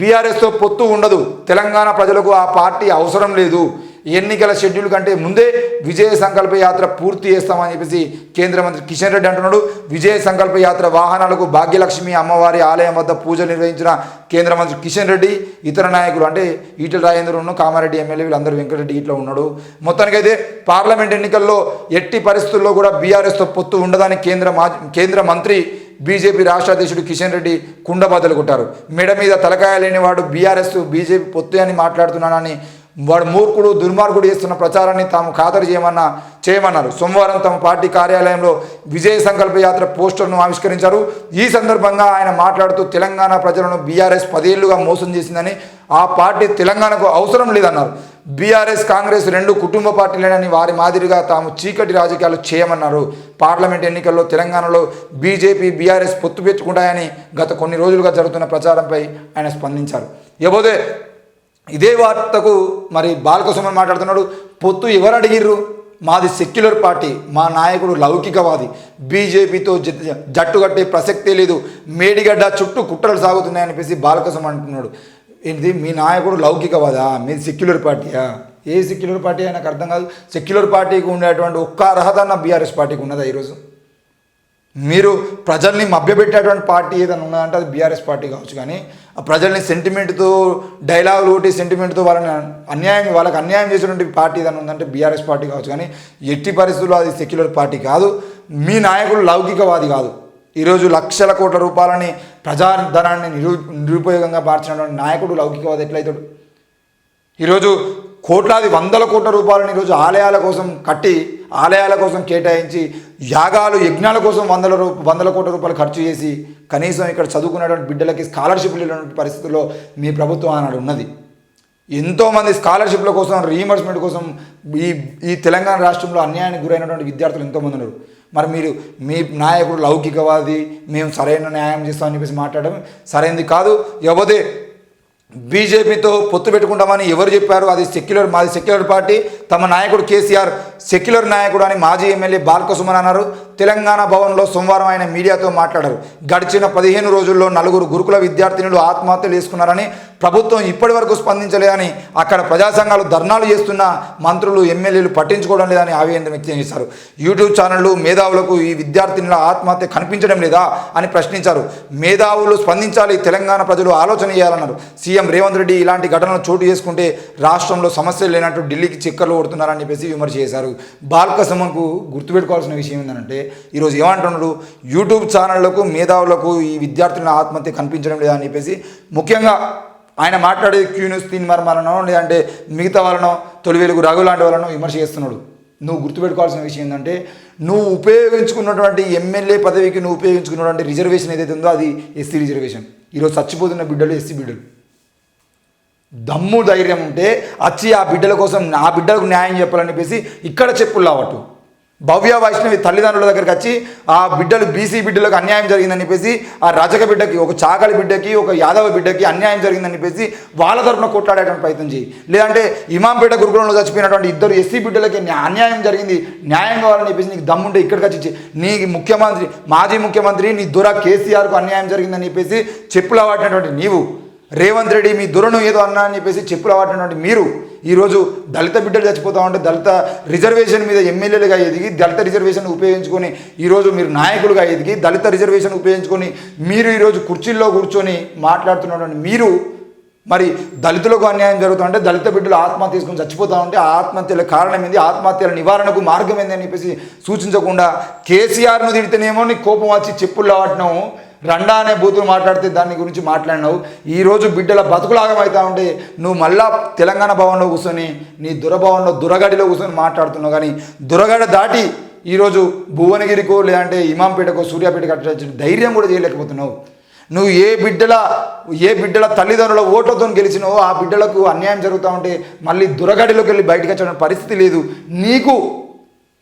బీఆర్ఎస్తో పొత్తు ఉండదు, తెలంగాణ ప్రజలకు ఆ పార్టీ అవసరం లేదు, ఎన్నికల షెడ్యూల్ కంటే ముందే విజయ సంకల్ప యాత్ర పూర్తి చేస్తామని చెప్పేసి కేంద్ర మంత్రి కిషన్ రెడ్డి అంటున్నాడు. విజయ సంకల్ప యాత్ర వాహనాలకు భాగ్యలక్ష్మి అమ్మవారి ఆలయం వద్ద పూజలు నిర్వహించిన కేంద్ర మంత్రి కిషన్ రెడ్డి, ఇతర నాయకులు అంటే ఈటెల రాజేంద్రను, కామారెడ్డి ఎమ్మెల్యే వీళ్ళందరూ వెంకటరెడ్డి ఇట్లా ఉన్నాడు. మొత్తానికైతే పార్లమెంట్ ఎన్నికల్లో ఎట్టి పరిస్థితుల్లో కూడా బీఆర్ఎస్తో పొత్తు ఉండదని కేంద్ర మంత్రి బీజేపీ రాష్ట్ర అధ్యక్షుడు కిషన్ రెడ్డి కుండబద్దలు కొట్టారు. మెడ మీద తలకాయ లేని వాడు బీఆర్ఎస్ బీజేపీ పొత్తు అని మాట్లాడుతున్నానని వాడు మూర్ఖుడు దుర్మార్గుడు చేస్తున్న ప్రచారాన్ని తాము ఖాతరు చేయమన్నారు. సోమవారం తమ పార్టీ కార్యాలయంలో విజయ సంకల్ప యాత్ర పోస్టర్ను ఆవిష్కరించారు. ఈ సందర్భంగా ఆయన మాట్లాడుతూ తెలంగాణ ప్రజలను బీఆర్ఎస్ 10 ఏళ్లుగా మోసం చేసిందని, ఆ పార్టీ తెలంగాణకు అవసరం లేదన్నారు. బీఆర్ఎస్ కాంగ్రెస్ 2 కుటుంబ పార్టీలేనని, వారి మాదిరిగా తాము చీకటి రాజకీయాలు చేయమన్నారు. పార్లమెంట్ ఎన్నికల్లో తెలంగాణలో బీజేపీ బీఆర్ఎస్ పొత్తు పెట్టుకుంటాయని గత కొన్ని రోజులుగా జరుగుతున్న ప్రచారంపై ఆయన స్పందించారు. ఇకపోతే ఇదే వార్తకు మరి బాలకృష్ణ మాట్లాడుతున్నాడు. పొత్తు ఎవరు అడిగిర్రు? మాది సెక్యులర్ పార్టీ, మా నాయకుడు లౌకికవాది, బీజేపీతో జట్టు కట్టే ప్రసక్తే లేదు, మేడిగడ్డ చుట్టూ కుట్రలు సాగుతున్నాయని చెప్పేసి బాలకృష్ణ అంటున్నాడు. ఏంటి మీ నాయకుడు లౌకికవాదా? మీది సెక్యులర్ పార్టీయా? ఏ సెక్యులర్ పార్టీ నాకు అర్థం కాదు. సెక్యులర్ పార్టీకి ఉండేటువంటి ఒక్క అర్హత నా బీఆర్ఎస్ పార్టీకి ఉన్నదా? ఈరోజు మీరు ప్రజల్ని మభ్యపెట్టేటువంటి పార్టీ ఏదైనా ఉన్నదంటే అది బీఆర్ఎస్ పార్టీ కావచ్చు. కానీ ఆ ప్రజల్ని సెంటిమెంట్తో డైలాగులు ఒకటి సెంటిమెంట్తో వాళ్ళకి అన్యాయం చేసినటువంటి పార్టీ ఏదైనా ఉందంటే బీఆర్ఎస్ పార్టీ కావచ్చు. కానీ ఎట్టి పరిస్థితుల్లో అది సెక్యులర్ పార్టీ కాదు. మీ నాయకుడు లౌకికవాది కాదు. ఈరోజు లక్షల కోట్ల రూపాయలని ప్రజాధనాన్ని నిరుపయోగంగా మార్చినటువంటి నాయకుడు లౌకికవాది ఎట్లయితాడు? ఈరోజు కోట్లాది 100 కోట్ల రూపాయలను ఈరోజు ఆలయాల కోసం కట్టి, ఆలయాల కోసం కేటాయించి, యాగాలు యజ్ఞాల కోసం 100 కోట్ల రూపాయలు ఖర్చు చేసి కనీసం ఇక్కడ చదువుకున్నటువంటి బిడ్డలకి స్కాలర్షిప్లు ఇవ్వటువంటి పరిస్థితుల్లో మీ ప్రభుత్వం ఆనాడు ఉన్నది. ఎంతోమంది స్కాలర్షిప్ల కోసం, రీఇంబర్స్మెంట్ కోసం ఈ తెలంగాణ రాష్ట్రంలో అన్యాయానికి గురైనటువంటి విద్యార్థులు ఎంతోమంది ఉన్నారు. మరి మీరు మీ నాయకుడు లౌకికవాది, మేము సరైన న్యాయం చేస్తామని చెప్పేసి మాట్లాడడం సరైనది కాదు. ఇకపోతే బీజేపీతో పొత్తు పెట్టుకుంటామని ఎవరు చెప్పారు? మాది సెక్యులర్ పార్టీ, తమ నాయకుడు కేసీఆర్ సెక్యులర్ నాయకుడు అని మాజీ ఎమ్మెల్యే బాలకృష్ణ అన్నారు. తెలంగాణ భవన్లో సోమవారం ఆయన మీడియాతో మాట్లాడారు. గడిచిన 15 రోజుల్లో 4 గురుకుల విద్యార్థినులు ఆత్మహత్యలు చేసుకున్నారని, ప్రభుత్వం ఇప్పటి వరకు స్పందించలేదని, అక్కడ ప్రజా సంఘాలు ధర్నాలు చేస్తున్న మంత్రులు ఎమ్మెల్యేలు పట్టించుకోవడం లేదని ఆవేదన వ్యక్తం చేశారు. యూట్యూబ్ ఛానళ్లు మేధావులకు ఈ విద్యార్థినుల ఆత్మహత్య కనిపించడం లేదా అని ప్రశ్నించారు. మేధావులు స్పందించాలి, తెలంగాణ ప్రజలు ఆలోచన చేయాలన్నారు. సీఎం రేవంత్ రెడ్డి ఇలాంటి ఘటనలు చోటు చేసుకుంటే రాష్ట్రంలో సమస్యలు లేనట్టు ఢిల్లీకి చక్కర్లు కొడుతున్నారని చెప్పేసి విమర్శ చేశారు. బాలకృష్ణకు గుర్తుపెట్టుకోవాల్సిన విషయం ఏంటంటే, ఈరోజు ఏమంటున్నాడు? యూట్యూబ్ ఛానళ్లకు మేధావులకు ఈ విద్యార్థుల ఆత్మహత్య కనిపించడం లేదా అని చెప్పేసి ముఖ్యంగా ఆయన మాట్లాడేది క్యూ న్యూస్ తీన్మార్మలనో లేదంటే మిగతా వాళ్ళనో తొలివేలుగు రఘు లాంటి వాళ్ళనో విమర్శ చేస్తున్నాడు. నువ్వు గుర్తుపెట్టుకోవాల్సిన విషయం ఏంటంటే, నువ్వు ఉపయోగించుకున్నటువంటి ఎమ్మెల్యే పదవికి నువ్వు ఉపయోగించుకున్నటువంటి రిజర్వేషన్ ఏదైతే ఉందో అది ఎస్సీ రిజర్వేషన్. ఈరోజు చచ్చిపోతున్న బిడ్డలు ఎస్సీ బిడ్డలు. దమ్ము ధైర్యం ఉంటే వచ్చి ఆ బిడ్డల కోసం, ఆ బిడ్డలకు న్యాయం చెప్పాలని చెప్పేసి ఇక్కడ చెప్పులు రావట్టు. భవ్య వైష్ణవి తల్లిదండ్రుల దగ్గరికి వచ్చి ఆ బిడ్డలు బీసీ బిడ్డలకు అన్యాయం జరిగిందని చెప్పేసి, ఆ రజక బిడ్డకి, ఒక చాకలి బిడ్డకి, ఒక యాదవ బిడ్డకి అన్యాయం జరిగిందని చెప్పేసి వాళ్ళ తరఫున కొట్లాడేటువంటి ప్రయత్నం చేయి. లేదంటే ఇమాంపేట గురుకులంలో చచ్చిపోయినటువంటి 2 ఎస్సీ బిడ్డలకి అన్యాయం జరిగింది, న్యాయం కావాలని చెప్పేసి నీకు దమ్ముంటే ఇక్కడికి వచ్చి నీ ముఖ్యమంత్రి, మాజీ ముఖ్యమంత్రి నీ దొర కేసీఆర్కు అన్యాయం జరిగిందని చెప్పేసి చెప్పులు వాడినటువంటి నీవు, రేవంత్ రెడ్డి మీ దొరను ఏదో అన్నా అని చెప్పేసి చెప్పులు వాడినటువంటి మీరు ఈరోజు దళిత బిడ్డలు చచ్చిపోతా ఉంటే దళిత రిజర్వేషన్ మీద ఎమ్మెల్యేలుగా ఎదిగి, దళిత రిజర్వేషన్ ఉపయోగించుకొని ఈరోజు మీరు నాయకులుగా ఎదిగి, దళిత రిజర్వేషన్ ఉపయోగించుకొని మీరు ఈరోజు కుర్చీల్లో కూర్చొని మాట్లాడుతున్నటువంటి మీరు మరి దళితులకు అన్యాయం జరుగుతుంటే, దళిత బిడ్డలు ఆత్మహత్య తీసుకొని చచ్చిపోతూ ఉంటే ఆ ఆత్మహత్యల కారణం ఏంది, ఆత్మహత్యల నివారణకు మార్గం ఏంది అని చెప్పేసి సూచించకుండా కేసీఆర్ను తిడితేనేమో నీ కోపం వచ్చి చెప్పుల్లో వాటినాం, రండా అనే బూతులు మాట్లాడితే దాని గురించి మాట్లాడినావు. ఈరోజు బిడ్డల బతుకులాగమవుతా ఉంటే నువ్వు మళ్ళా తెలంగాణ భవన్లో కూర్చొని నీ దురభవన్లో దురగడిలో కూర్చొని మాట్లాడుతున్నావు. కానీ దురగడ దాటి ఈరోజు భువనగిరికో లేదంటే ఇమాంపేటకో సూర్యాపేటకో అట్లా ధైర్యం కూడా చేయలేకపోతున్నావు. నువ్వు ఏ బిడ్డల తల్లిదండ్రుల ఓట్లతో గెలిచినావో ఆ బిడ్డలకు అన్యాయం జరుగుతూ ఉంటే మళ్ళీ దురగడిలోకి వెళ్ళి బయటకు వచ్చే పరిస్థితి లేదు. నీకు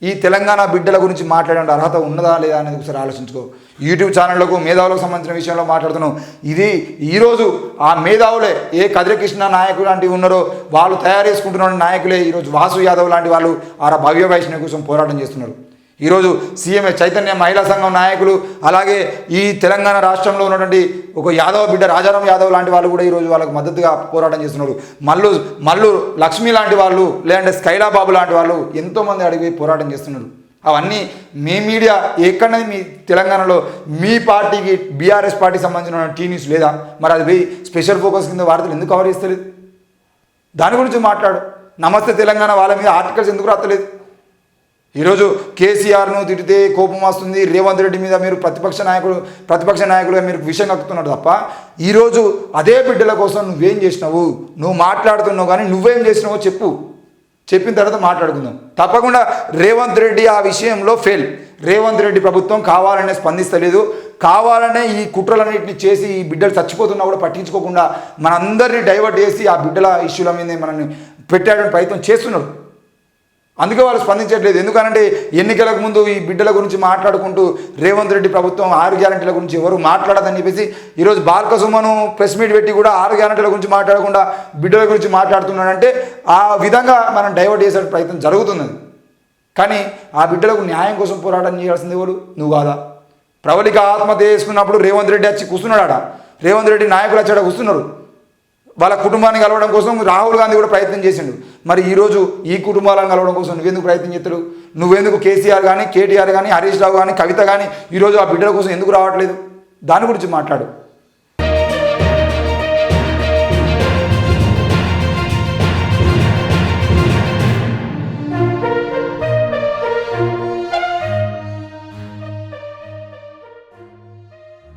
ఈ తెలంగాణ బిడ్డల గురించి మాట్లాడే అర్హత ఉన్నదా లేదా అనేది ఒకసారి ఆలోచించుకో. యూట్యూబ్ ఛానళ్లకు మేధావులకు సంబంధించిన విషయంలో మాట్లాడుతున్నావు. ఇది ఈరోజు ఆ మేధావులే, ఏ కదిరకృష్ణ నాయకులు లాంటివి ఉన్నారో వాళ్ళు తయారు చేసుకుంటున్న నాయకులే ఈరోజు వాసు యాదవ్ లాంటి వాళ్ళు ఆ భవ్య వైష్ణవి కోసం పోరాటం చేస్తున్నారు. ఈరోజు సీఎం చైతన్య మహిళా సంఘం నాయకులు అలాగే ఈ తెలంగాణ రాష్ట్రంలో ఉన్నటువంటి ఒక యాదవ్ బిడ్డ రాజారాం యాదవ్ లాంటి వాళ్ళు కూడా ఈరోజు వాళ్ళకు మద్దతుగా పోరాటం చేస్తున్నారు. మల్లు లక్ష్మి లాంటి వాళ్ళు లేదంటే స్కైలా బాబు లాంటి వాళ్ళు ఎంతోమంది అడిగి పోరాటం చేస్తున్నారు. అవన్నీ మీ మీడియా ఎక్కడనేది మీ తెలంగాణలో మీ పార్టీకి బీఆర్ఎస్ పార్టీకి సంబంధించిన టీ న్యూస్ లేదా? మరి అది పోయి స్పెషల్ ఫోకస్ కింద వార్తలు ఎందుకు కవర్ చేస్తలేదు? దాని గురించి మాట్లాడు. నమస్తే తెలంగాణ వాళ్ళ మీద ఆర్టికల్స్ ఎందుకు రాస్తలేదు? ఈరోజు కేసీఆర్ను తిడితే కోపం వస్తుంది, రేవంత్ రెడ్డి మీద మీరు ప్రతిపక్ష నాయకులుగా మీరు విషయం కక్కుతున్నారు తప్ప ఈరోజు అదే బిడ్డల కోసం నువ్వేం చేసినావు, నువ్వు మాట్లాడుతున్నావు కానీ నువ్వేం చేసినావో చెప్పిన తర్వాత మాట్లాడుకుందాం. తప్పకుండా రేవంత్ రెడ్డి ఆ విషయంలో ఫెయిల్. రేవంత్ రెడ్డి ప్రభుత్వం కావాలనే స్పందిస్తలేదు, కావాలనే ఈ కుట్రలన్నింటినీ చేసి ఈ బిడ్డలు చచ్చిపోతున్నా కూడా పట్టించుకోకుండా మనందరినీ డైవర్ట్ చేసి ఆ బిడ్డల ఇష్యూల మీద మనల్ని పెట్టేటువంటి ప్రయత్నం చేస్తున్నారు. అందుకే వాళ్ళు స్పందించట్లేదు. ఎందుకనంటే ఎన్నికలకు ముందు ఈ బిడ్డల గురించి మాట్లాడుకుంటూ రేవంత్ రెడ్డి ప్రభుత్వం 6 గ్యారెంటీల గురించి ఎవరు మాట్లాడదని చెప్పేసి ఈరోజు బాల్కసుమను ప్రెస్ మీట్ పెట్టి కూడా 6 గ్యారెంటీల గురించి మాట్లాడకుండా బిడ్డల గురించి మాట్లాడుతున్నాడంటే ఆ విధంగా మనం డైవర్ట్ చేసే ప్రయత్నం జరుగుతున్నది. కానీ ఆ బిడ్డలకు న్యాయం కోసం పోరాటం చేయాల్సింది ఎవరు? నువ్వు కాదా? ప్రవళిక ఆత్మహత్య చేసుకున్నప్పుడు రేవంత్ రెడ్డి వచ్చి కూర్చున్నాడా? రేవంత్ రెడ్డి నాయకులు వచ్చాడ కూర్చున్నారు. వాళ్ళ కుటుంబాన్ని కలవడం కోసం రాహుల్ గాంధీ కూడా ప్రయత్నం చేసిండు. మరి ఈరోజు ఈ కుటుంబాలను కలవడం కోసం నువ్వెందుకు ప్రయత్నం చేస్తాడు? నువ్వెందుకు కేసీఆర్ కానీ కేటీఆర్ కానీ హరీష్ రావు కానీ కవిత కానీ ఈరోజు ఆ బిడ్డల కోసం ఎందుకు రావట్లేదు? దాని గురించి మాట్లాడు.